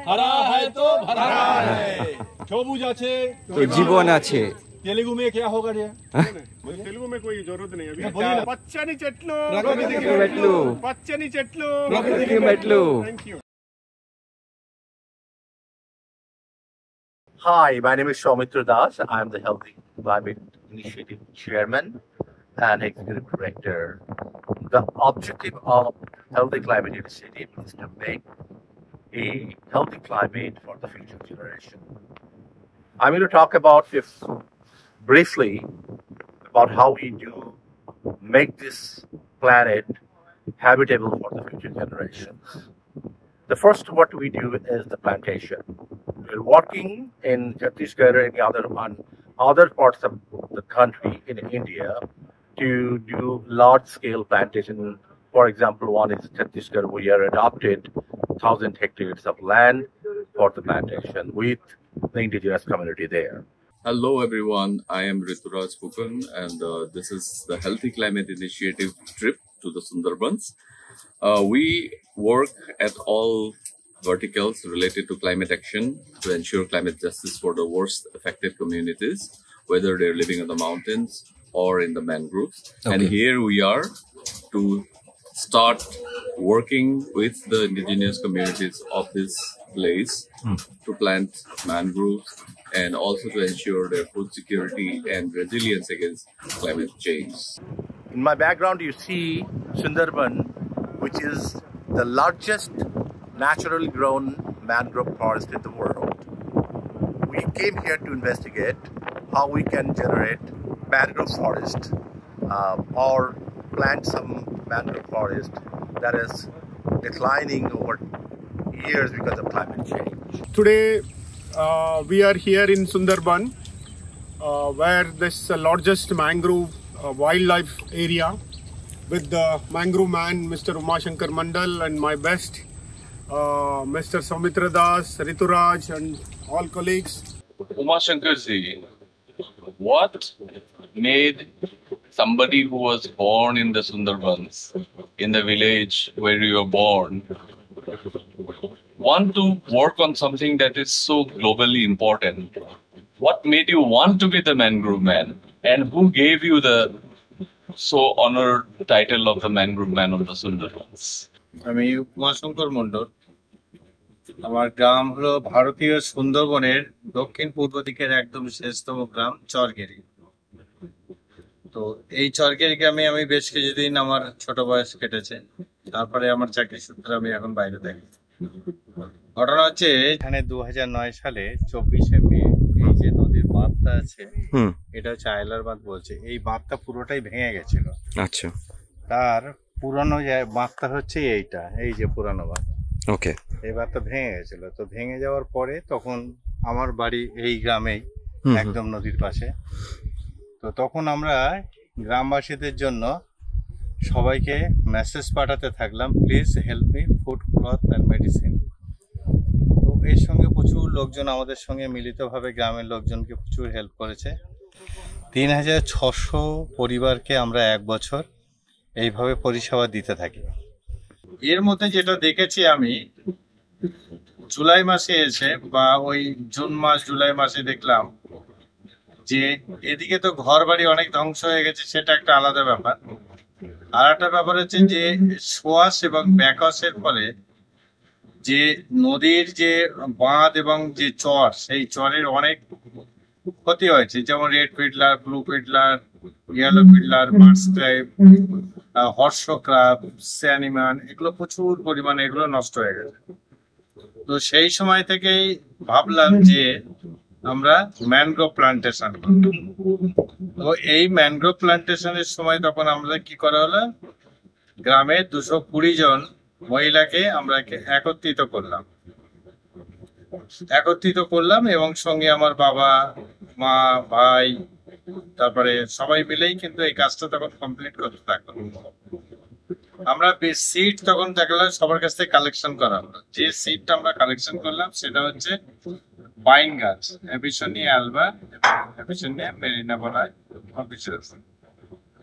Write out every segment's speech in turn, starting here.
हरा है तो भरा है সবুজ আছে তো জীবন আছে तेलुगु में क्या होगा रे तेलुगु में कोई जरूरत नहीं अभी पच्चनी చెట్లు పచ్చని చెట్లు ప్రకృతికి మెట్లు Thank you. Hi, my name is Soumitra Das. I'm the Healthy Climate Initiative Chairman and Executive Director. The objective of Healthy Climate Initiative is to make a healthy climate for the future generation. I'm going to talk about this briefly about how we do make this planet habitable for the future generations. The first what we do is the plantation. We're working in Chhattisgarh and other parts of the country in India to do large-scale plantation. For example, one is Chhattisgarh. We are adopted 1,000 hectares of land for the plantation with the indigenous community there. Hello everyone, I am Rituraj Pukun and this is the Healthy Climate Initiative trip to the Sundarbans. We work at all verticals related to climate action to ensure climate justice for the worst affected communities, whether they're living in the mountains or in the mangroves. Okay. And here we are to start working with the indigenous communities of this place to plant mangroves and also to ensure their food security and resilience against climate change. In my background, you see Sundarban, which is the largest naturally grown mangrove forest in the world. We came here to investigate how we can generate mangrove forest or plant some mangrove forest that is declining over years because of climate change. Today we are here in Sundarban where this largest mangrove wildlife area with the mangrove man Mr. Umashankar Mandal and my best Mr. Soumitra Das, Rituraj and all colleagues. Umashankar ji, what made somebody who was born in the Sundarbans, in the village where you were born, want to work on something that is so globally important? What made you want to be the mangrove man? And who gave you the so honored title of the mangrove man of the Sundarbans? আমি উমাশঙ্কর মন্ডল। আমার গ্রাম হলো ভারতীয় সুন্দরবনের দক্ষিণ পূর্ব দিকের একদম শেষতম গ্রাম চরগেরি। তো এই চরগেরি গ্রামে আমি বেশ কিছুদিন আমার ছোট বয়স কেটেছে, তারপরে আমার চাকরি সূত্রে আমি এখন বাইরে থাকি। ঘটনা হচ্ছে এখানে 2009 সালে 24শে মে এই যে নদীর বাঁধটা আছে এটা হচ্ছে আয়লার বাঁধ বলছে, এই বাঁধটা পুরোটাই ভেঙে গেছিল। আচ্ছা, তার পুরানো বাঁধটা হচ্ছে এইটা, এই যে পুরানো বাঁধ। ওকে, এই বাঁধটা ভেঙে গেছিল। তো ভেঙে যাওয়ার পরে তখন আমার বাড়ি এই গ্রামেই একদম নদীর পাশে। তো তখন আমরা গ্রামবাসীদের জন্য সবাইকে মেসেজ পাঠাতে থাকলাম, please help me food, cloth and medicine. তো এর সঙ্গে প্রচুর লোকজন আমাদের সঙ্গে মিলিতভাবে গ্রামের লোকজনকে প্রচুর হেল্প করেছে। 3600 পরিবারকে আমরা এক বছর এইভাবে পরিষেবা দিতে থাকি। এর মধ্যে যেটা দেখেছি আমি জুলাই মাসে এসে বা ওই জুন মাস জুলাই মাসে দেখলাম যে এদিকে তো ঘর বাড়ি অনেক ধ্বংস হয়ে গেছে, সেটা একটা আলাদা ব্যাপার। আর একটা ব্যাপার হচ্ছে যে সোয়াশ এবং ব্যাকওয়াশের ফলে যে নদীর যে বাঁধ এবং যে চর, সেই চরের অনেক ক্ষতি হয়েছে, যেমন red fiddler, blue fiddler, yellow fiddler, marsh crab, horse crab, স্যানিমান, এগুলো প্রচুর পরিমাণে এগুলো নষ্ট হয়ে গেছে। তো সেই সময় থেকেই ভাবলাম যে আমরা ম্যানগ্রোভ প্লান্টেশন করব। তো এই ম্যানগ্রোভ প্লান্টেশনের সময় তখন আমরা কি করা হলো, গ্রামে 220 জন মহিলাকে আমরা একত্রিত করলাম এবং সঙ্গে আমার বাবা, মা, ভাই, তারপরে সবাই মিলেই কিন্তু এই কাজটা তখন কমপ্লিট করতে থাকলাম। আমরা সিড তখন দেখলাম সবার কাছ থেকে কালেকশন করা হলো। যে সিডটা আমরা কালেকশন করলাম সেটা হচ্ছে পাইন গাছ, অ্যাবিসনিয়া অ্যালবা, অ্যাবিসনিয়া মেরিনাভরা,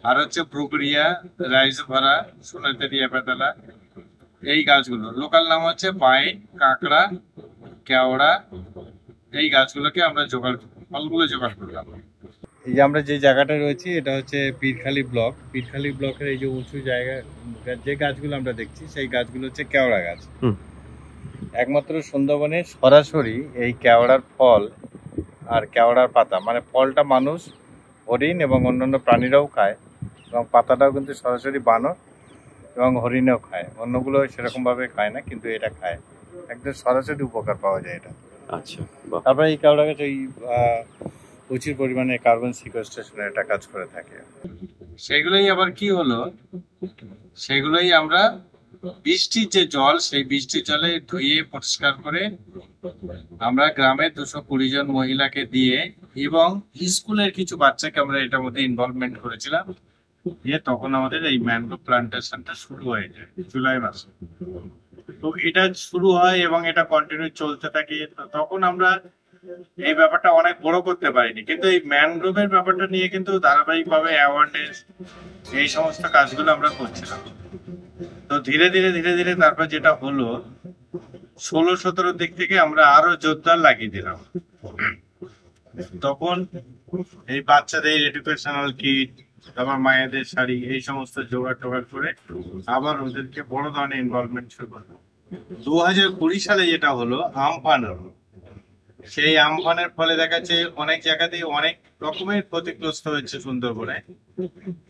আর হচ্ছে ব্রুগরিয়া, রাইজোভারা, সোনাতেরিয়া পেতালা, এই গাছগুলো। লোকাল নাম হচ্ছে পাইন, কাঁকড়া, কেওড়া, এই গাছগুলোকে আমরা ফলগুলো জোগাড় করলাম। এই যে আমরা যে জায়গাটা রয়েছি এটা হচ্ছে পীরখালি ব্লক। পীরখালি ব্লকের এই যে উঁচু জায়গা, যে গাছগুলো আমরা দেখছি সেই গাছগুলো হচ্ছে কেওড়া গাছ। একমাত্র সুন্দরবনে সরাসরি এই কেওড়ার ফল আর কেওড়ার পাতা, মানে ফলটা মানুষ, হরিণ এবং অন্যান্য প্রাণীরাও খায়, এবং পাতাটাও কিন্তু সরাসরি বানর এবং হরিণেও খায়। অন্যগুলো সেরকমভাবে খায় না, কিন্তু এটা খায়। একদম সরাসরি উপকার পাওয়া যায় এটা। আচ্ছা, তারপরে এই কেওড়া গাছ ওই প্রচুর পরিমাণে কার্বন সিকোয়েস্ট্রেশনের একটা কাজ করে থাকে। সেগুলোই আবার কি হলো, সেগুলোই আমরা বৃষ্টির যে জল, সেই বৃষ্টির জলে ধুয়ে পরিষ্কার করে আমরা গ্রামের 220 জন মহিলাকে দিয়ে এবং স্কুলের কিছু বাচ্চাকে আমরা এটার মধ্যে ইনভলভমেন্ট করেছিলাম। দিয়ে তখন আমাদের এই ম্যানগ্রোভ প্লান্টেশনটা শুরু হয়ে যায় জুলাই মাসে। তো এটা শুরু হয় এবং এটা কন্টিনিউ চলতে থাকে। তখন আমরা এই ব্যাপারটা অনেক বড় করতে পারিনি, কিন্তু এই ম্যানগ্রোভের ব্যাপারটা নিয়ে কিন্তু ধারাবাহিকভাবে অ্যাওয়ারনেস, এই সমস্ত কাজগুলো আমরা করছিলাম। তো ধীরে ধীরে তারপর যেটা হলো, 16-17 দিক থেকে আমরা আরো জোরদার লাগিয়ে দিলাম। তখন এই বাচ্চাদের এডুকেশনাল কিট, তারপর মায়েদের শাড়ি, এই সমস্ত জোগাড় টোগাড় করে আবার ওদেরকে বড় ধরনের ইনভলভমেন্ট শুরু করলো। 2020 সালে যেটা হলো আমফান হলো। সেই আমফানের ফলে দেখা যাচ্ছে অনেক জায়গাতেই অনেক রকমের ক্ষতিগ্রস্ত হয়েছে সুন্দরবনে,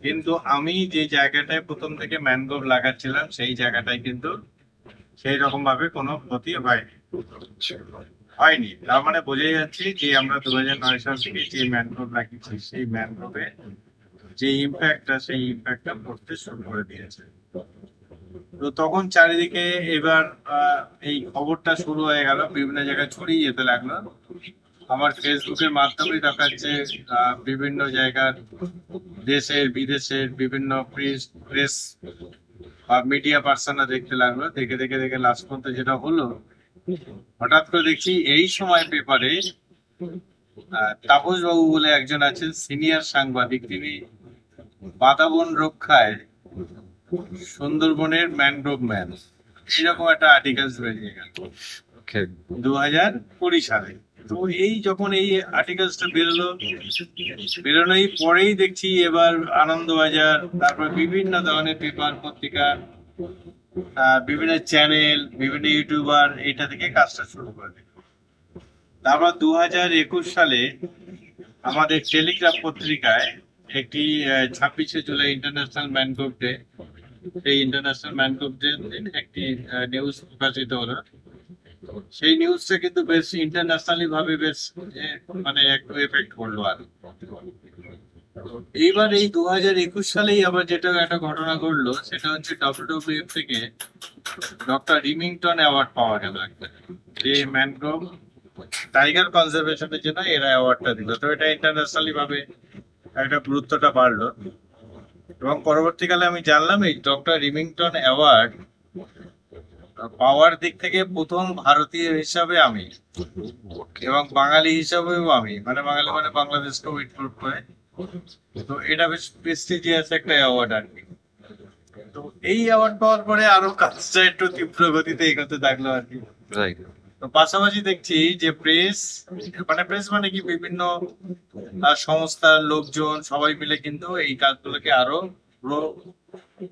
কিন্তু আমি যে জায়গাটায় প্রথম থেকে ম্যানগ্রোভ লাগাচ্ছিলাম সেই জায়গাটায় কিন্তু সেই রকম ভাবে কোনো ক্ষতি হয়নি। তার মানে বোঝাই যাচ্ছে যে আমরা 2009 সাল থেকে যে ম্যানগ্রোভ লাগিয়েছি সেই ম্যানগ্রোভে যে ইম্প্যাক্টটা পড়তে শুরু করে দিয়েছে। তো তখন চারিদিকে এবার এই খবরটা শুরু হয়ে গেল, বিভিন্ন জায়গায় ছড়িয়ে যেতে লাগলো। আমার ফেসবুকের মাধ্যমে দেখাচ্ছে বিভিন্ন জায়গার, দেশের বিদেশের বিভিন্ন প্রেস বা মিডিয়া পার্সনরা দেখতে লাগলো। দেখে লাস্ট পর্যন্ত যেটা হলো, হঠাৎ করে দেখছি এই সময় পেপারে তাপস বাবু বলে একজন আছেন, সিনিয়র সাংবাদিক, তিনি বাতাবন রক্ষায় সুন্দরবনের ম্যানগ্রোভ ম্যান, এরকম একটা আর্টিকেল বেরিয়ে গেল 2020 সালে। তো এই যখন এই আর্টিকেলসটা বেরোনোই পরেই দেখছি এবার আনন্দবাজার, তারপর বিভিন্ন ধরনের পেপার পত্রিকা, বিভিন্ন চ্যানেল, বিভিন্ন ইউটিউবার এটা থেকে কাজটা শুরু করে দিল। তারপর 2021 সালে আমাদের টেলিগ্রাফ পত্রিকায় একটি 26শে জুলাই ইন্টারন্যাশনাল ম্যানগ্রোভ ডে, সেই ইন্টারন্যাশনাল ম্যানগ্রোভ ডে একটি নিউজ প্রকাশিত হলো। সেই নিউজটা কিন্তু বেশ ইন্টারন্যাশনালি ভাবে বেশ মানে একটু এফেক্ট করলো। আর এইবার এই 2021 সালেই আবার যেটা একটা ঘটনা ঘটলো, সেটা হচ্ছে WWF থেকে ডক্টর রিমিংটন অ্যাওয়ার্ড পাওয়া গেল একটা, যে ম্যানগ্রোভ টাইগার কনজারভেশনের জন্য এরা অ্যাওয়ার্ডটা দিল। তো এটা ইন্টারন্যাশনালি ভাবে একটা গুরুত্বটা বাড়লো। এবং পরবর্তীকালে আমি জানলাম এই ডক্টর রিমিংটন অ্যাওয়ার্ড পাওয়ার দিক থেকে প্রথম ভারতীয় হিসাবে আমি, এবং বাঙালি হিসাবেও আমি, মানে বাঙালি মানে বাংলাদেশকেও ইনক্লুড করে। তো এটা বেশ প্রেস্টিজিয়াস একটা অ্যাওয়ার্ড আর কি। তো এই অ্যাওয়ার্ড পাওয়ার পরে আরো কাজটা একটু তীব্র গতিতে এগোতে থাকলো আর কি। তো পাশাপাশি দেখছি যে প্রেস মানে কি বিভিন্ন সংস্থার লোকজন সবাই মিলে কিন্তু এই কাজগুলোকে আরো গ্রো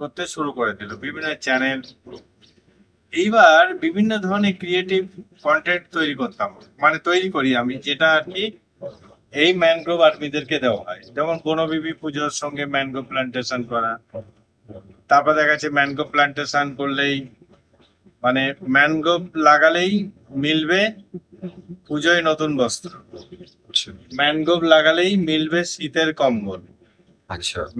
করতে শুরু করে দিল, বিভিন্ন চ্যানেল। এইবার বিভিন্ন ধরনের ক্রিয়েটিভ কন্টেন্ট তৈরি করি আমি, যেটা আর কি এই ম্যানগ্রোভ আর্মিদেরকে দেওয়া হয়। যেমন বনবিবি পুজোর সঙ্গে ম্যানগ্রোভ প্লান্টেশন করা, তারপর দেখা যাচ্ছে ম্যানগ্রোভ প্লান্টেশন করলেই মানে ম্যানগ্রোভ লাগালেই মিলবে পুজোয় নতুন বস্ত্র, ম্যানগ্রোভ লাগালেই মিলবে শীতের কম্বল,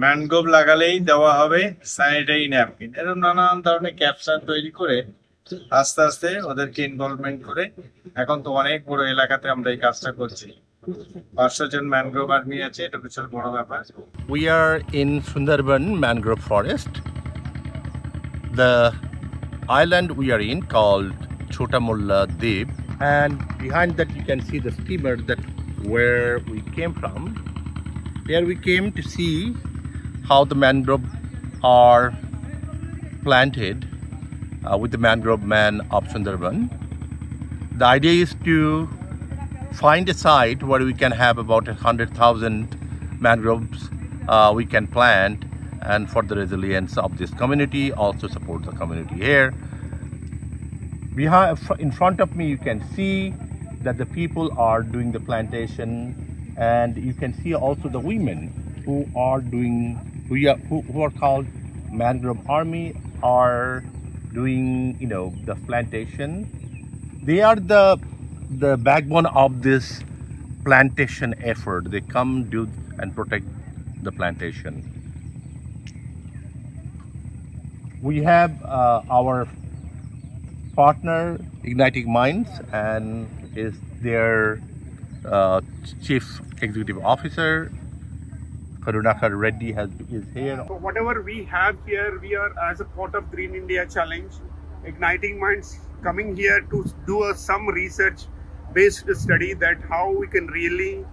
ম্যানগ্রোভ লাগালেই দেওয়া হবে স্যানিটারি ন্যাপকিন। এরকম নানান ধরনের ক্যাপশন তৈরি করে আস্তে আস্তে ওদেরকে ইনভলভমেন্ট করে এখন তো অনেক বড় এলাকাতে আমরা এই কাজটা করছি। 500 জন ম্যানগ্রোভ আর্মি আছে, এটা বিশাল বড় ব্যাপার। We are in Sundarban mangrove forest. The island we are in called Chota Mulla Deep, and behind that you can see the steamer that where we came from. There we came to see how the mangrove are planted with the mangrove man of Sundarban. The idea is to find a site where we can have about 100,000 mangroves we can plant, and for the resilience of this community, also support the community here. In front of me, you can see that the people are doing the plantation, and you can see also the women who are doing, who are called Mangrove Army, are doing, the plantation. They are the backbone of this plantation effort. They come, do, and protect the plantation. We have our partner Igniting Minds, and is their Chief Executive Officer Karunakar Reddy is here. So whatever we have here, we are as a part of Green India Challenge, Igniting Minds coming here to do some research-based study that how we can really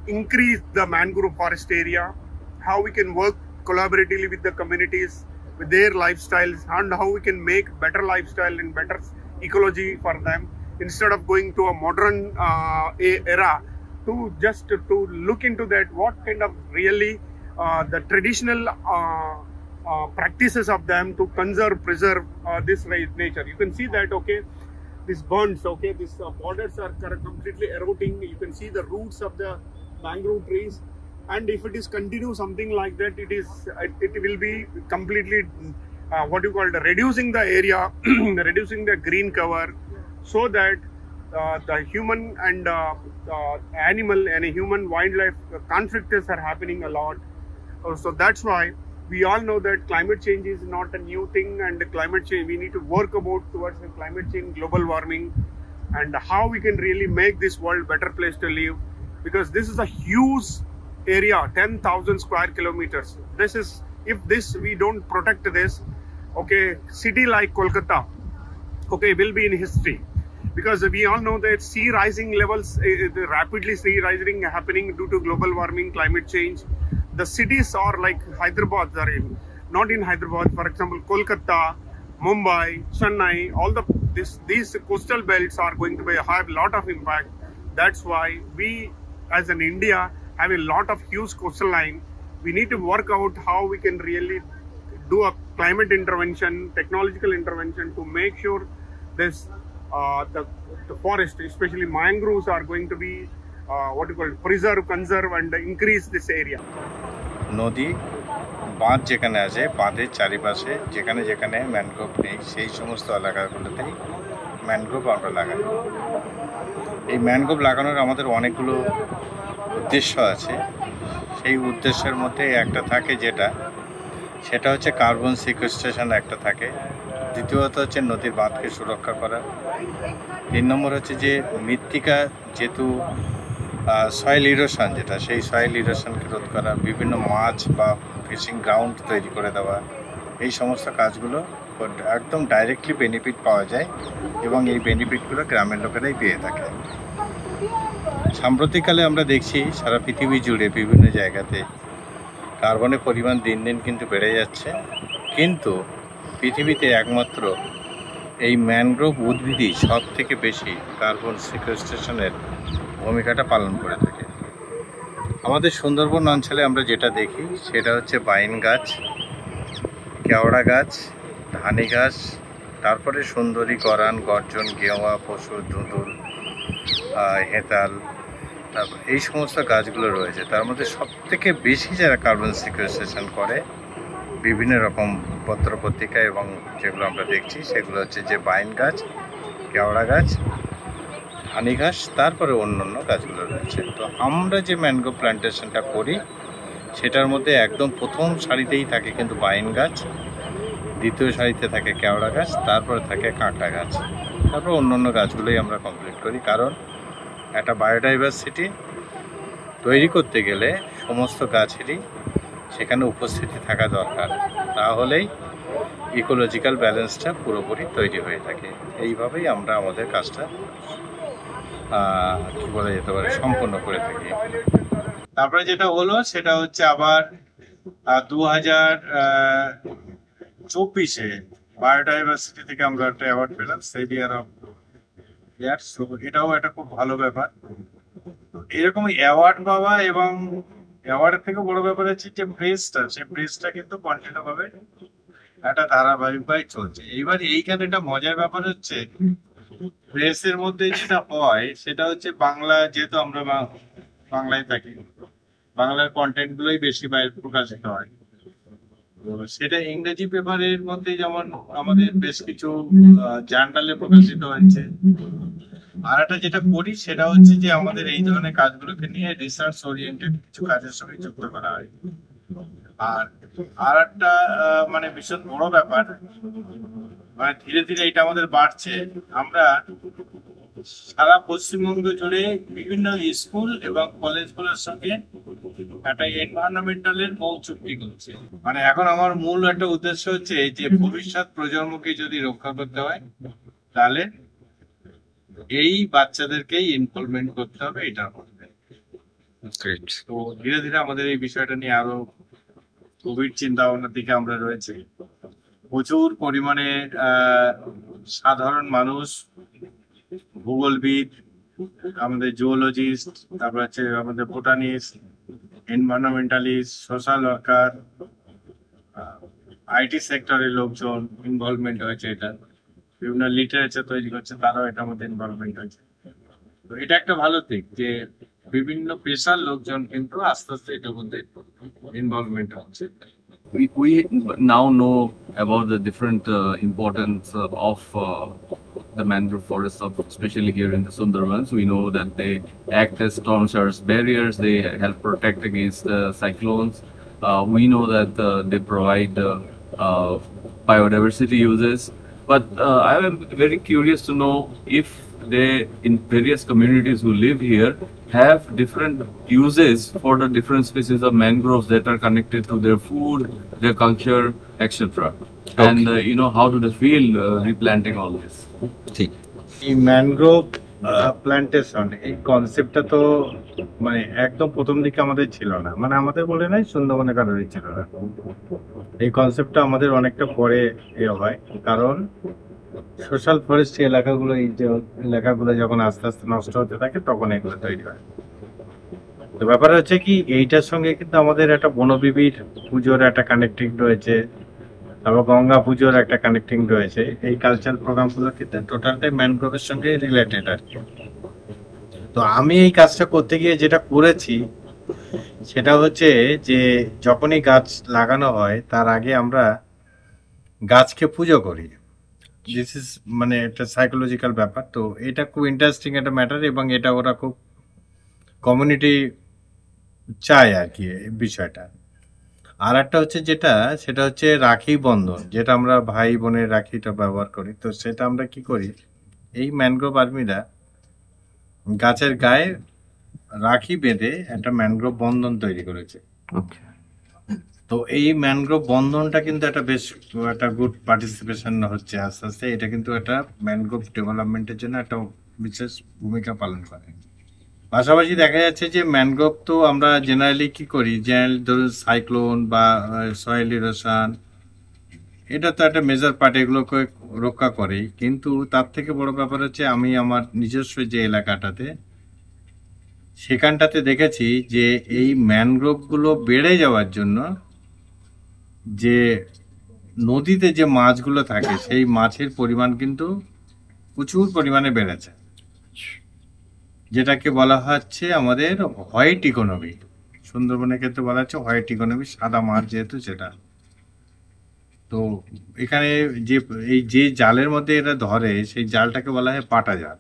increase the mangrove forest area, how we can work collaboratively with the communities, with their lifestyles, and how we can make better lifestyle and better ecology for them, instead of going to a modern era, to just to look into that what kind of really the traditional practices of them to preserve this nature. You can see that, okay, these burns, okay, these borders are completely eroding. You can see the roots of the mangrove trees, and if it is continue something like that, it will be completely reducing the area, reducing the green cover, so that the human and animal and human wildlife conflicts are happening a lot. So that's why we all know that climate change is not a new thing, and climate change, we need to work towards the climate change, global warming, and how we can really make this world a better place to live, because this is a huge area, 10,000 square kilometers. If we don't protect this, okay, city like Kolkata, okay, will be in history, because we all know that sea rising levels, rapidly sea rising happening due to global warming, climate change. The cities are like Hyderabad not in Hyderabad, for example, Kolkata, Mumbai, Chennai, all these coastal belts are going to have a lot of impact. That's why we as an India have a lot of huge coastal line. We need to work out how we can really do a climate intervention, technological intervention, to make sure this the forest, especially mangroves, are going to be preserve, conserve, and increase this area. নদী বাঁধ যেখানে আছে, বাঁধের চারিপাশে যেখানে যেখানে mangrove নেই, সেই সমস্ত এলাকাগুলোতেই ম্যানগ্রোভ আমরা লাগাই। এই ম্যানগ্রোভ লাগানোর আমাদের অনেকগুলো উদ্দেশ্য আছে। সেই উদ্দেশ্যের মধ্যে একটা থাকে সেটা হচ্ছে কার্বন সিকোয়েস্ট্রেশন একটা থাকে, দ্বিতীয়ত হচ্ছে নদীর বাঁধকে সুরক্ষা করা, 3 নম্বর হচ্ছে যে মৃত্তিকা যেহেতু সয়েল ইরোশন, সেই সয়েল ইরোশনকে রোধ করা, বিভিন্ন মাছ বা ফিশিং গ্রাউন্ড তৈরি করে দেওয়া, এই সমস্ত কাজগুলো একদম ডাইরেক্টলি বেনিফিট পাওয়া যায়, এবং এই বেনিফিটগুলো গ্রামের লোকেরাই পেয়ে থাকে। সাম্প্রতিককালে আমরা দেখছি সারা পৃথিবী জুড়ে বিভিন্ন জায়গাতে কার্বনের পরিমাণ দিন দিন কিন্তু বেড়ে যাচ্ছে, কিন্তু পৃথিবীতে একমাত্র এই ম্যানগ্রোভ উদ্ভিদই সব থেকে বেশি কার্বন সিকোয়েস্ট্রেশনের ভূমিকাটা পালন করে থাকে। আমাদের সুন্দরবন অঞ্চলে আমরা যেটা দেখি সেটা হচ্ছে বাইন গাছ, কেওড়া গাছ, ধানি গাছ, তারপরে সুন্দরী, গরান, গর্জন, গেওয়া, পশু, ধুঁদুল, হেতাল, তারপর এই সমস্ত গাছগুলো রয়েছে। তার মধ্যে সবথেকে বেশি যারা কার্বন সিকোয়েস্ট্রেশন করে বিভিন্ন রকম পত্রপত্রিকা এবং যেগুলো আমরা দেখছি সেগুলো হচ্ছে যে বাইন গাছ, কেওড়া গাছ, ধানি গাছ, তারপরে অন্যান্য গাছগুলো রয়েছে। তো আমরা যে ম্যানগ্রোভ প্ল্যান্টেশনটা করি সেটার মধ্যে একদম প্রথম সারিতেই থাকে কিন্তু বাইন গাছ, দ্বিতীয় সারিতে থাকে কেওড়া গাছ, তারপরে থাকে কাঁকড়া গাছ, তারপর অন্যান্য গাছগুলোই আমরা কমপ্লিট করি। কারণ একটা বায়োডাইভার্সিটি তৈরি করতে গেলে সমস্ত গাছেরই সেখানে উপস্থিতি থাকা দরকার, তাহলেই ইকোলজিক্যাল ব্যালেন্সটা পুরোপুরি তৈরি হয়ে থাকে। এইভাবেই আমরা আমাদের কাজটা কি বলা যেতে পারে সম্পন্ন করে থাকি। তারপরে যেটা হলো সেটা হচ্ছে আবার 2024-এ বায়োডাইভার্সিটি থেকে আমরা একটা অ্যাওয়ার্ড পেলাম, সেভিয়ার অফ সো এটাও একটা খুব ভালো ব্যাপার। এরকম অ্যাওয়ার্ড পাওয়া এবং অ্যাওয়ার্ডের থেকে বড় ব্যাপার হচ্ছে যে প্রেসটা, সেই প্রেসটা কিন্তু কন্টিনিউ ভাবে একটা ধারাবাহিকভাবে চলছে। এইবার এইখানে একটা মজার ব্যাপার হচ্ছে প্রেসের মধ্যে যেটা হয় সেটা হচ্ছে বাংলা, যেহেতু আমরা বাংলায় থাকি, বাংলার কন্টেন্ট গুলোই বেশি বাইরে প্রকাশিত হয়। তো সেটা ইংরেজি পেপারের মধ্যে যেমন আমাদের বেশ কিছু জার্নালে প্রকাশিত হচ্ছে। আর একটা যেটা করি সেটা হচ্ছে যে আমাদের এই ধরনের কাজগুলোকে নিয়ে রিসার্চ ওরিয়েন্টেড কিছু কাজের সঙ্গে যুক্ত করা হয়। আর একটা মানে ভীষণ বড় ব্যাপার, মানে ধীরে ধীরে এটা আমাদের বাড়ছে। আমরা সারা পশ্চিমবঙ্গ জুড়ে বিভিন্ন স্কুল এবং কলেজগুলোর সঙ্গে একটা এনভায়রনমেন্টালের মৌ চুক্তি করছে। মানে এখন আমার মূল একটা উদ্দেশ্য হচ্ছে যে ভবিষ্যৎ প্রজন্মকে যদি রক্ষা করতে হয় তাহলে এই বাচ্চাদেরকেই ইনভলভমেন্ট করতে হবে এটার মধ্যে। তো ধীরে ধীরে আমাদের এই বিষয়টা নিয়ে আরো গভীর চিন্তা ভাবনার দিকে আমরা রয়েছে। প্রচুর পরিমাণে সাধারণ মানুষ, ভূগোলবিদ, আমাদের জুওলজিস্ট, তারপর হচ্ছে আমাদের botanist, environmentalist, social worker, IT সেক্টরের লোকজন ইনভলভমেন্ট হয়েছে। এটা বিভিন্ন লিটারেচার তৈরি করছে, তারাও এটার মধ্যে ইনভলভমেন্ট হয়েছে। তো এটা একটা ভালো দিক যে বিভিন্ন পেশার লোকজন কিন্তু আস্তে আস্তে এটার মধ্যে ইনভলভমেন্ট হচ্ছে। We now know about the different importance of the mangrove forests, especially here in the Sundarbans. We know that they act as storm surge barriers, they help protect against cyclones. We know that they provide biodiversity uses. But I am very curious to know if they, in various communities who live here, have different uses for the different species of mangroves that are connected to their food, their culture, etc. And how do they feel replanting all this? ঠিক। এই mangrove plantation এই কনসেপ্টটা তো মানে একদম প্রথম দিকে আমাদের ছিল না, মানে আমাদের বলে নাই, সুন্দরবনে কারোরই ছিল না। এই কনসেপ্টটা আমাদের অনেকটা পরে হয়, কারণ সোশ্যাল ফরেস্ট্রি এলাকাগুলো, এই যে এলাকাগুলো যখন আস্তে আস্তে নষ্ট হতে থাকে তখন এগুলো তৈরি হয়। তো ব্যাপার হচ্ছে কি, এইটার সঙ্গে কিন্তু আমাদের একটা বনবিবির পুজোর একটা কানেক্টিং রয়েছে, তারপর গঙ্গা পুজোর একটা কানেক্টিং রয়েছে। এই কালচারাল প্রোগ্রামগুলো কিন্তু টোটালটাই ম্যানগ্রোভের সঙ্গে রিলেটেড আর কি। তো আমি এই কাজটা করতে গিয়ে যেটা করেছি সেটা হচ্ছে যে যখনই গাছ লাগানো হয় তার আগে আমরা গাছকে পুজো করি। দিস ইজ মানে একটা সাইকোলজিক্যাল ব্যাপার। তো এটা খুব ইন্টারেস্টিং একটা ম্যাটার, এবং এটা ওরা খুব কমিউনিটি চায় আর কি বিষয়টা। আর একটা হচ্ছে যেটা, সেটা হচ্ছে রাখি বন্ধন, যেটা আমরা ভাই বোনের রাখিটা ব্যবহার করি। তো সেটা আমরা কি করি, এই ম্যানগ্রোভ আর্মিরা গাছের গায়ে রাখি বেঁধে একটা ম্যানগ্রোভ বন্ধন তৈরি করেছে। তো এই ম্যানগ্রোভ বন্ধনটা কিন্তু একটা বেশ একটা গুড পার্টিসিপেশন হচ্ছে আস্তে আস্তে। এটা কিন্তু একটা ম্যানগ্রোভ ডেভেলপমেন্টের জন্য একটা বিশেষ ভূমিকা পালন করে। পাশাপাশি দেখা যাচ্ছে যে ম্যানগ্রোভ তো আমরা জেনারেলি কি করি, জেনারেলি ধরুন সাইক্লোন বা সয়েল ইরোশন, এটা তো একটা মেজর পার্ট, এগুলোকে রক্ষা করে। কিন্তু তার থেকে বড় ব্যাপার হচ্ছে আমি আমার নিজস্ব যে এলাকাটাতে, সেখানটাতে দেখেছি যে এই ম্যানগ্রোভগুলো বেড়ে যাওয়ার জন্য যে নদীতে যে মাছগুলো থাকে সেই মাছের পরিমাণ কিন্তু প্রচুর পরিমাণে বেড়েছে, যেটাকে বলা হচ্ছে আমাদের হোয়াইট ইকোনমি। সুন্দরবনের ক্ষেত্রে বলা হচ্ছে হোয়াইট ইকোনমি, সাদা মাছ যেহেতু সেটা। তো এখানে যে জালের মধ্যে এটা ধরে সেই জালটাকে বলা হয় পাটা জাল।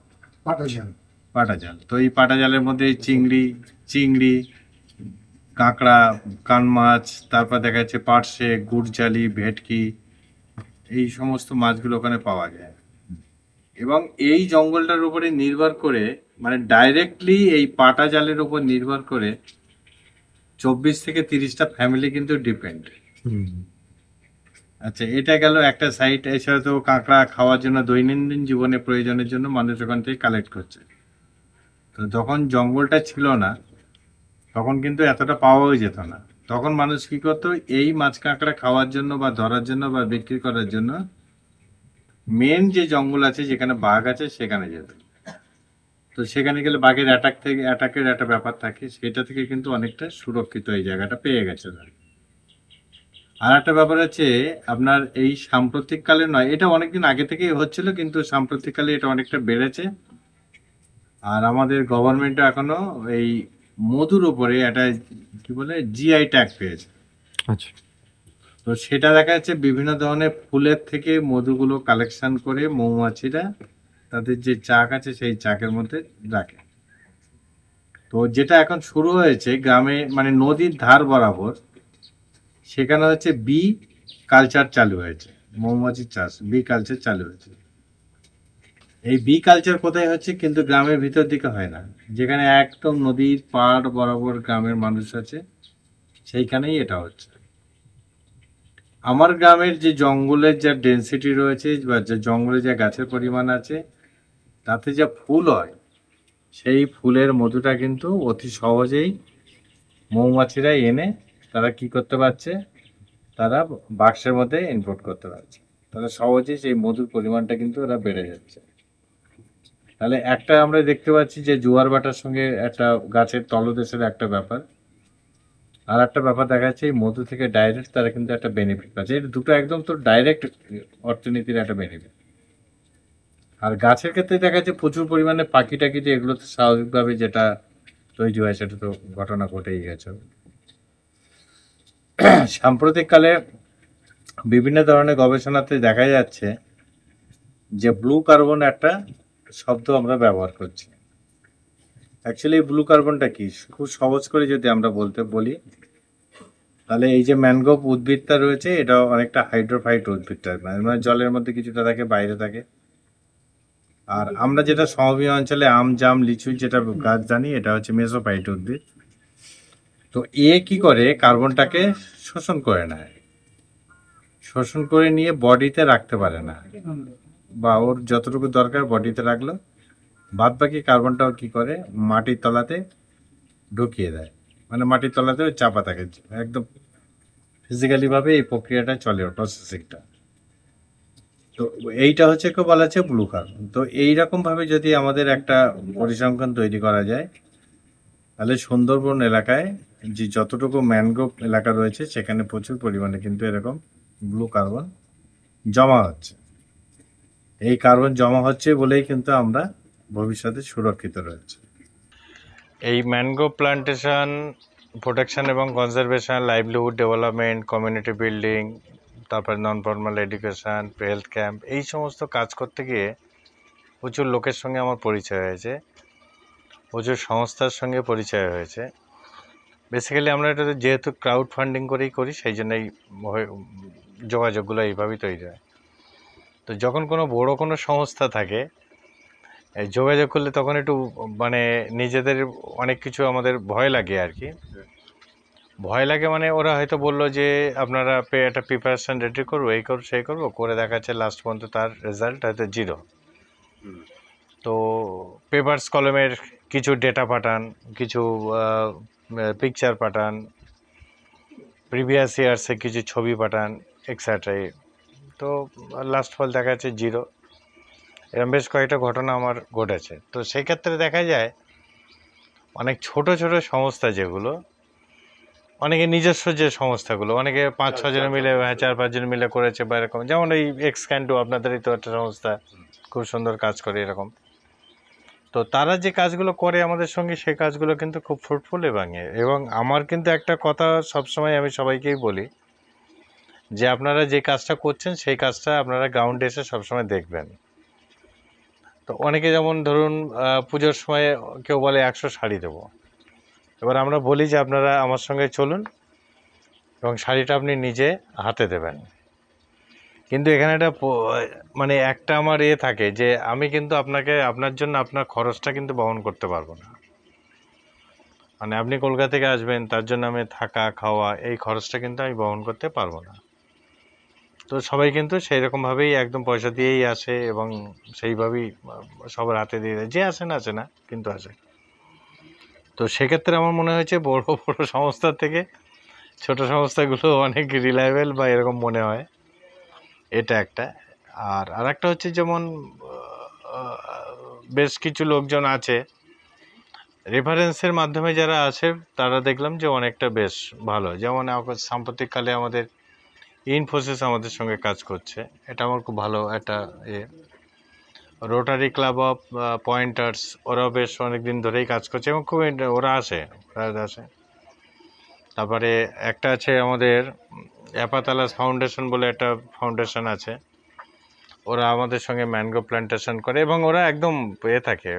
পাটা জাল। তো এই পাটা জালের মধ্যে চিংড়ি, কাঁকড়া, কান মাছ, তারপর দেখা যাচ্ছে পার্শে, গুড়জালি, ভেটকি, এই সমস্ত মাছগুলো ওখানে পাওয়া যায়। এবং এই জঙ্গলটার উপরে নির্ভর করে, মানে ডাইরেক্টলি এই পাটা জালের উপর নির্ভর করে 24 থেকে 30টা ফ্যামিলি কিন্তু ডিপেন্ড। আচ্ছা, এটা গেল একটা সাইড। এছাড়া তো কাঁকড়া খাওয়ার জন্য দৈনন্দিন জীবনে প্রয়োজনের জন্য মানুষ ওখান থেকে কালেক্ট করছে। তো যখন জঙ্গলটা ছিল না তখন কিন্তু এতটা পাওয়াও যেত না। তখন মানুষ কি করতো, এই মাছ কাঁকড়া খাওয়ার জন্য বা ধরার জন্য বা বিক্রি করার জন্য মেন যে জঙ্গল আছে যেখানে বাঘ আছে সেখানে যেত। তো সেখানে গেলে বাঘের অ্যাটাকের একটা ব্যাপার থাকে, সেটা থেকে কিন্তু অনেকটা সুরক্ষিত এই জায়গাটা পেয়ে গেছে। আর একটা ব্যাপার আছে আপনার, এই সাম্প্রতিককালে নয়, এটা অনেকদিন আগে থেকেই হচ্ছিল, কিন্তু সাম্প্রতিককালে এটা অনেকটা বেড়েছে। আর আমাদের গভর্নমেন্ট এখনো এই মধুর উপরে একটা কি বলে জিআই ট্যাগ পেয়েছে। আচ্ছা। তো সেটা দেখা যাচ্ছে বিভিন্ন ধরনের ফুলের থেকে মধুগুলো কালেকশন করে মৌমাছিরা তাদের যে চাক আছে সেই চাকের মধ্যে রাখে। তো যেটা এখন শুরু হয়েছে গ্রামে, মানে নদীর ধার বরাবর, সেখানে হচ্ছে বি কালচার চালু হয়েছে, মৌমাছির চাষ, বি কালচার চালু হয়েছে। এই বি কালচার কোথায় হচ্ছে? কিন্তু গ্রামের ভিতর দিকে হয় না, যেখানে একদম নদীর পাড় বরাবর গ্রামের মানুষ আছে সেইখানেই এটা হচ্ছে। আমার গ্রামের যে জঙ্গলের যা ডেন্সিটি রয়েছে বা যে জঙ্গলে যা গাছের পরিমাণ আছে, তাতে যা ফুল হয়, সেই ফুলের মধুটা কিন্তু অতি সহজেই মৌমাছিরা এনে তারা কি করতে পারছে, তারা বাক্সের মধ্যে ইনপুট করতে পারছে। তাহলে সহজেই সেই মধুর পরিমাণটা কিন্তু ওরা বেড়ে যাচ্ছে। তাহলে একটা আমরা দেখতে পাচ্ছি যে জোয়ার ভাটার সঙ্গে একটা গাছের তলদেশের একটা ব্যাপার, আর একটা ব্যাপার দেখা যাচ্ছে এই মধু থেকে ডাইরেক্ট তারা কিন্তু একটা বেনিফিট পাচ্ছে। এটা দুটো একদম তো ডাইরেক্ট অর্থনীতির একটা বেনিফিট। আর গাছের ক্ষেত্রে দেখা যাচ্ছে প্রচুর পরিমাণে পাখি টাকি, যে এগুলো তো স্বাভাবিকভাবে যেটা তৈরি হয় সেটা তো ঘটনা ঘটেই গেছে। সাম্প্রতিককালে বিভিন্ন ধরনের গবেষণাতে দেখা যাচ্ছে যে ব্লু কার্বন একটা শব্দ আমরা ব্যবহার করছি। অ্যাকচুয়ালি ব্লু কার্বনটা কি, খুব সহজ করে যদি আমরা বলি, তাহলে এই যে ম্যানগ্রোভ উদ্ভিদটা রয়েছে, এটা অনেকটা হাইড্রোফাইট উদ্ভিদ টাইপের, মানে জলের মধ্যে কিছুটা থাকে, বাইরে থাকে। আর আমরা যেটা সমভূমি অঞ্চলে আম, জাম, লিচু যেটা গাছ জানি, এটা হচ্ছে মেসোফাইট উদ্ভিদ। তো এ কি করে, কার্বনটাকে শোষণ করে নেয়, শোষণ করে নিয়ে বডিতে রাখতে পারে না, বা ওর যতটুকু দরকার বডিতে রাখলো, বাদ বাকি কার্বনটাও কি করে মাটির তলাতে ঢুকিয়ে দেয়, মানে মাটির তলাতে চাপা থাকে। একদম ফিজিক্যালি ভাবে এই প্রক্রিয়াটা চলে, প্রসেসিংটা। তো এইটা হচ্ছে কেউ বলা আছে ব্লু কার্বন। তো এইরকম ভাবে যদি আমাদের একটা পরিসংখ্যান তৈরি করা যায়, তাহলে সুন্দরবন এলাকায় যে যতটুকু ম্যানগ্রোভ এলাকা রয়েছে সেখানে প্রচুর পরিমাণে কিন্তু এরকম ব্লু কার্বন জমা হচ্ছে। এই কার্বন জমা হচ্ছে বলেই কিন্তু আমরা ভবিষ্যতে সুরক্ষিত রয়েছে। এই ম্যানগ্রোভ প্লান্টেশন, প্রোটেকশন এবং conservation, livelihood development, community building, তারপর non formal education, health camp, এই সমস্ত কাজ করতে গিয়ে প্রচুর লোকের সঙ্গে আমার পরিচয় হয়েছে, প্রচুর সংস্থার সঙ্গে পরিচয় হয়েছে। বেসিক্যালি আমরা এটা যেহেতু ক্রাউড ফান্ডিং করেই করি, সেই জন্যই যোগাযোগগুলো এইভাবেই তৈরি হয়। তো যখন কোনো বড় কোনো সংস্থা থাকে, এই যোগাযোগ করলে তখন একটু মানে নিজেদের অনেক কিছু আমাদের ভয় লাগে আর কি। ভয় লাগে মানে ওরা হয়তো বললো যে আপনারা একটা প্রিপারেশন রেডি করবো, এই করবো সেই করবো, করে দেখাচ্ছে লাস্ট পর্যন্ত তার রেজাল্ট হয়তো 0। তো পেপারস কলমের কিছু ডেটা পাঠান, কিছু পিকচার পাঠান, প্রিভিয়াস ইয়ার্সে কিছু ছবি পাঠান, এক্সেট্রা। তো লাস্ট ফল দেখা যাচ্ছে 0। এরকম বেশ কয়েকটা ঘটনা আমার ঘটেছে। তো সেই ক্ষেত্রে দেখা যায় অনেক ছোট ছোট সংস্থা, যেগুলো অনেকে নিজস্ব যে সংস্থাগুলো, অনেকে 5-6 জন মিলে, 4-5 জন মিলে করেছে, বা এরকম, যেমন এই এক্সক্যান্ডু, আপনাদেরই তো একটা সংস্থা, খুব সুন্দর কাজ করে এরকম। তো তারা যে কাজগুলো করে আমাদের সঙ্গে, সেই কাজগুলো কিন্তু খুব ফ্রুটফুল। এবং আমার কিন্তু একটা কথা সবসময় আমি সবাইকেই বলি, যে আপনারা যে কাজটা করছেন সেই কাজটা আপনারা গ্রাউন্ডে এসে সবসময় দেখবেন। তো অনেকে যেমন ধরুন পুজোর সময় কেউ বলে 100 শাড়ি দেবো, এবার আমরা বলি যে আপনারা আমার সঙ্গে চলুন এবং শাড়িটা আপনি নিজে হাতে দেবেন। কিন্তু এখানে একটা মানে একটা আমার থাকে যে আমি কিন্তু আপনার জন্য আপনার খরচটা কিন্তু বহন করতে পারবো না। মানে আপনি কলকাতা থেকে আসবেন, তার জন্য আমি থাকা খাওয়া এই খরচটা কিন্তু আমি বহন করতে পারবো না। তো সবাই কিন্তু সেই রকমভাবেই একদম পয়সা দিয়েই আসে, এবং সেইভাবেই সবার হাতে দিয়ে দেয়, যে আসে না কিন্তু আসে। তো সেক্ষেত্রে আমার মনে হয়েছে বড় বড় সংস্থার থেকে ছোট সংস্থাগুলো অনেক রিলায়েবল বা এরকম মনে হয়, এটা একটা। আর একটা হচ্ছে যেমন বেশ কিছু লোকজন আছে, রেফারেন্সের মাধ্যমে যারা আছে তারা দেখলাম যে অনেকটা বেশ ভালো। যেমন সাম্প্রতিককালে আমাদের ইনফোসিস আমাদের সঙ্গে কাজ করছে, এটা আমার খুব ভালো একটা রোটারি ক্লাব অফ পয়েন্টার্স, ওরাও বেশ অনেকদিন ধরেই কাজ করছে এবং খুব ওরা আসে। তারপরে একটা আছে আমাদের অ্যাপাতালাস ফাউন্ডেশন বলে একটা ফাউন্ডেশন আছে, ওরা আমাদের সঙ্গে ম্যানগ্রোভ প্ল্যান্টেশন করে এবং ওরা একদম থাকে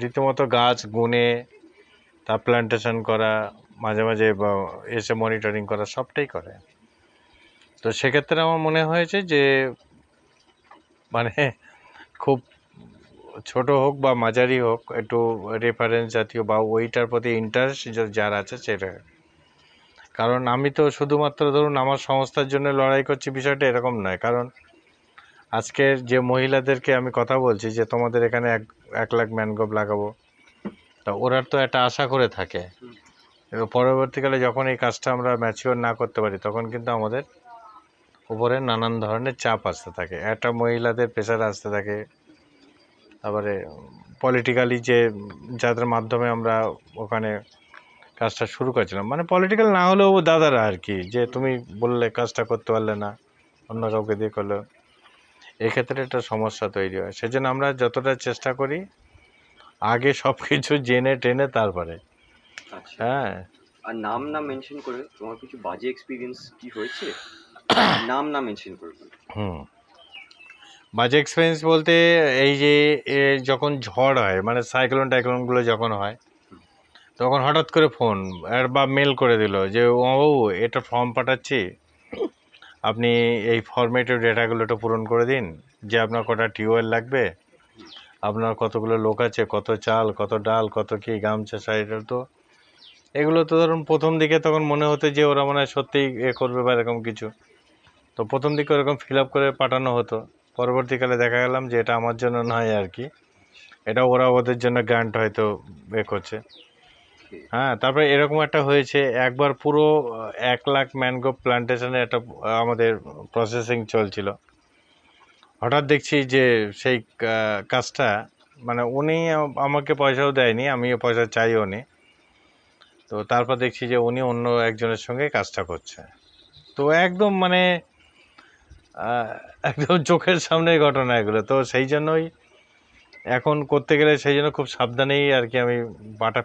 রীতিমতো গাছ গুনে তা প্ল্যান্টেশন করা, মাঝে মাঝে এসে মনিটরিং করা, সবটাই করে। তো সেক্ষেত্রে আমার মনে হয়েছে যে মানে খুব ছোট হোক বা মাঝারি হোক, একটু রেফারেন্স জাতীয় বা ওইটার প্রতি ইন্টারেস্ট যার আছে সেটা। কারণ আমি তো শুধুমাত্র ধরুন আমার সংস্থার জন্য লড়াই করছি বিষয়টা এরকম নয়। কারণ আজকের যে মহিলাদেরকে আমি কথা বলছি যে তোমাদের এখানে 1 লাখ ম্যানগ্রোভ লাগাবো, তা ওরা তো একটা আশা করে থাকে, এবং পরবর্তীকালে যখন এই কাজটা আমরা ম্যাচিওর না করতে পারি তখন কিন্তু আমাদের উপরে নানান ধরনের চাপ আসতে থাকে, একটা মহিলাদের প্রেশার আসতে থাকে। তারপরে পলিটিক্যালি যে যাদের মাধ্যমে আমরা ওখানে কাজটা শুরু করেছিলাম, মানে পলিটিক্যাল না হলেও দাদারা আর কি, যে তুমি বললে কাজটা করতে পারলে না, অন্য কাউকে দিয়ে করলো, এক্ষেত্রে একটা সমস্যা তৈরি হয়। সেজন্য আমরা যতটা চেষ্টা করি আগে সব কিছু জেনে টেনে তারপরে। হ্যাঁ, আর নাম না মেনশন করে তোমার কিছু বাজে এক্সপিরিয়েন্স কি হয়েছে? নাম না মেনশন করে। বাজে এক্সপিরিয়েন্স বলতে এই যে যখন ঝড় হয়, মানে সাইক্লোন টাইক্লোনগুলো যখন হয়, তখন হঠাৎ করে ফোন বা মেল করে দিল যে ও এটা ফর্ম পাঠাচ্ছি, আপনি এই ফরম্যাটের ডেটাগুলো একটু পূরণ করে দিন, যে আপনার কটা টিউবওয়েল লাগবে, আপনার কতগুলো লোক আছে, কত চাল, কত ডাল, কত কি গামছা সাইডের। তো এগুলো তো ধরুন প্রথম দিকে তখন মনে হতো যে ওরা মনে হয় সত্যিই করবে বা এরকম কিছু, তো প্রথম দিকে ওরকম ফিল আপ করে পাঠানো হতো। পরবর্তীকালে দেখা গেলাম যে এটা আমার জন্য নয় আর কি, এটা ওরা ওদের জন্য গ্রান্ট হয়তো করছে। হ্যাঁ, তারপরে এরকম একটা হয়েছে একবার, পুরো 1 লাখ ম্যানগ্রোভ প্ল্যান্টেশনে একটা আমাদের প্রসেসিং চলছিল। হঠাৎ দেখছি যে সেই কাজটা, মানে উনি আমাকে পয়সাও দেয়নি, আমিও পয়সা চাইও নি, তো তারপর দেখছি যে উনি অন্য একজনের সঙ্গে কাজটা করছে। তো একদম মানে একদম চোখের সামনে ঘটনা এগুলো। তো সেই জন্যই এখন করতে গেলে সেই জন্য খুব সাবধানেই আর কি আমি পাটা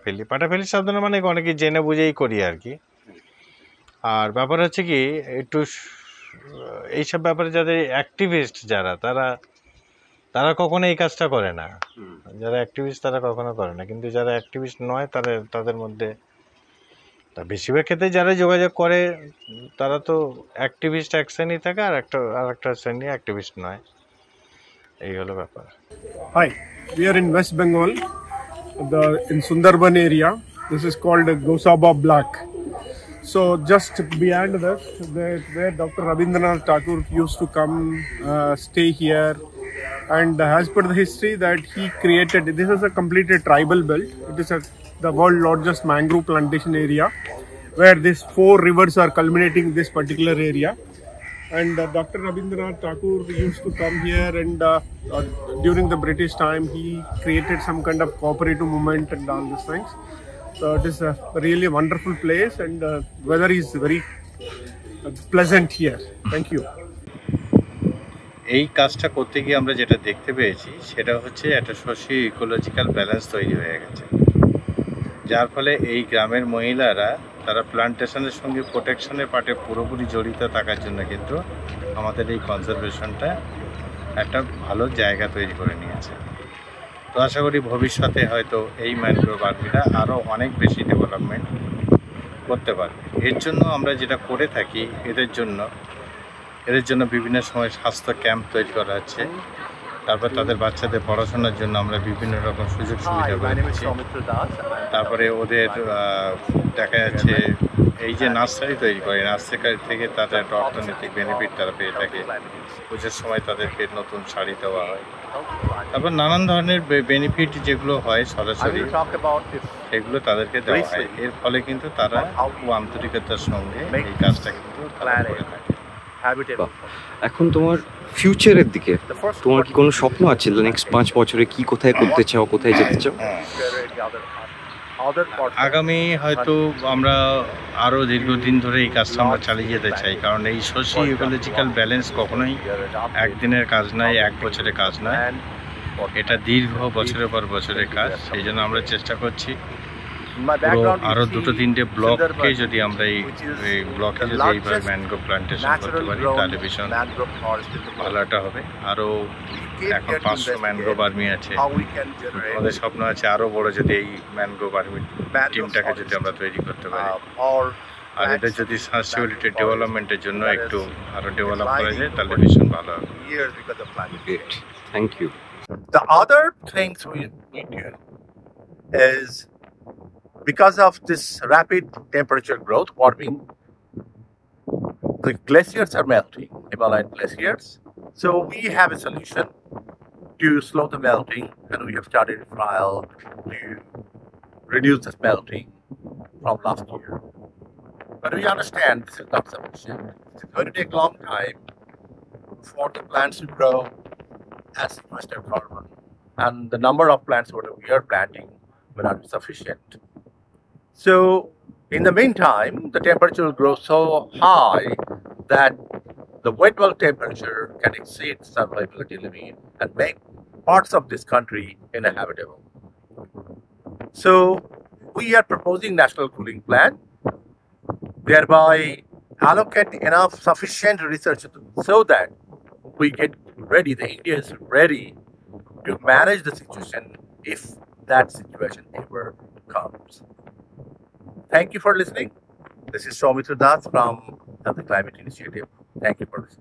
ফেলি সাবধানে, মানে অনেকে জেনে বুঝেই করি আর কি। আর ব্যাপার হচ্ছে কি, একটু এইসব ব্যাপারে যাদের অ্যাক্টিভিস্ট যারা, তারা কখনো এই কাজটা করে না। যারা অ্যাক্টিভিস্ট তারা কখনো করে না, কিন্তু যারা অ্যাক্টিভিস্ট নয় তাদের মধ্যে, তা বেশিরভাগ ক্ষেত্রে যারা যোগাযোগ করে তারা তো অ্যাক্টিভিস্ট এক শ্রেণী থাকে, আর একটা শ্রেণী অ্যাক্টিভিস্ট নয়, এই হলো ব্যাপার। Hi, we are in West Bengal, in Sundarban area. This is called Gosaba Block. So just beyond that, where Dr. Rabindranath Tagore used to come stay here, and as per the history that he created, this is a completely tribal belt. It is the world's largest mangrove plantation area, where these 4 rivers are culminating in this particular area. And Dr. Rabindranath Tagore used to come here, and during the British time he created some kind of cooperative movement and all these things. So it is a really wonderful place, and weather is very pleasant here. Thank you. এই কাজটা করতে গিয়ে আমরা যেটা দেখতে পেয়েছি সেটা হচ্ছে একটা সোশিও ইকোলজিক্যাল ব্যালেন্স তৈরি হয়ে গেছে, যার ফলে এই গ্রামের মহিলারা তারা প্লান্টেশনের সঙ্গে প্রোটেকশনের পার্টে পুরোপুরি জড়িত থাকার জন্য কিন্তু আমাদের এই কনজারভেশনটা একটা ভালো জায়গা তৈরি করে নিয়েছে। তো আশা করি ভবিষ্যতে হয়তো এই ম্যানগ্রোভ আর্মিরা আরও অনেক বেশি ডেভেলপমেন্ট করতে পারবে। এর জন্য আমরা যেটা করে থাকি, এদের জন্য বিভিন্ন সময় স্বাস্থ্য ক্যাম্প তৈরি করা হচ্ছে, তারপর তাদের বাচ্চাদের পড়াশোনার জন্য আমরা বিভিন্ন রকম সুযোগ সুবিধা করে দিচ্ছি। তারপরে ওদের দেখা যাচ্ছে এই যে নার্সারি তৈরি করে, নার্সারি থেকে তাদের একটা অর্থনৈতিক বেনিফিট তারা পেয়ে থাকে। পুজোর সময় তাদেরকে নতুন শাড়ি দেওয়া হয়, তারপর নানান ধরনের বেনিফিট যেগুলো হয় সরাসরি সেগুলো তাদেরকে দেওয়া হয়। এর ফলে কিন্তু তারা খুব আন্তরিকতার সঙ্গে এই কাজটা কিন্তু তারা করে থাকে। habitable. এখন তোমার ফিউচারের দিকে The first তোমার কি কোনো স্বপ্ন আছে নেক্সট 5 বছরে কি কোথায় করতে চাও, কোথায় যেতে চাও? আগামী হয়তো আমরা আরো দীর্ঘদিন ধরে এই কাজটা আমরা চালিয়ে যেতে চাই, কারণ এই সোশিও ইকোলজিক্যাল ব্যালেন্স কখনোই একদিনের কাজ নয়, এক বছরের কাজ নয়, এটা দীর্ঘ বছরের পর বছরের কাজ। সেই জন্য আমরা চেষ্টা করছি পুরো আরো 2-3টে ব্লককে যদি আমরা এই ব্লকে যদি এইভাবে ম্যানগ্রোভ প্লান্টেশন করতে পারি তাহলে ভীষণ ভালো একটা হবে। আরো এখন 500 ম্যানগ্রোভ আর্মি আছে, আমাদের স্বপ্ন আছে আরো বড় যদি এই ম্যানগ্রোভ আর্মি টিমটাকে যদি আমরা তৈরি করতে পারি, আর এটা যদি সাস্টেনেবিলিটি ডেভেলপমেন্টের জন্য একটু আরো ডেভেলপ করা যায় তাহলে ভীষণ ভালো হবে। Great, thank you. The other things we need here is because of this rapid temperature growth, warming, the glaciers are melting, Himalayan glaciers. So we have a solution to slow the melting, and we have started a trial to reduce the melting from last year. But we understand this is not sufficient. It's going to take a long time for the plants to grow as sequestered carbon, and the number of plants that we are planting will not be sufficient. So, in the meantime, the temperature will grow so high that the wet bulb temperature can exceed survivability limit and make parts of this country uninhabitable. So, we are proposing national cooling plan, thereby allocate enough sufficient research so that we get ready, the India is ready to manage the situation if that situation ever comes. Thank you for listening. This is Soumitra Das from the Climate Initiative. Thank you for listening.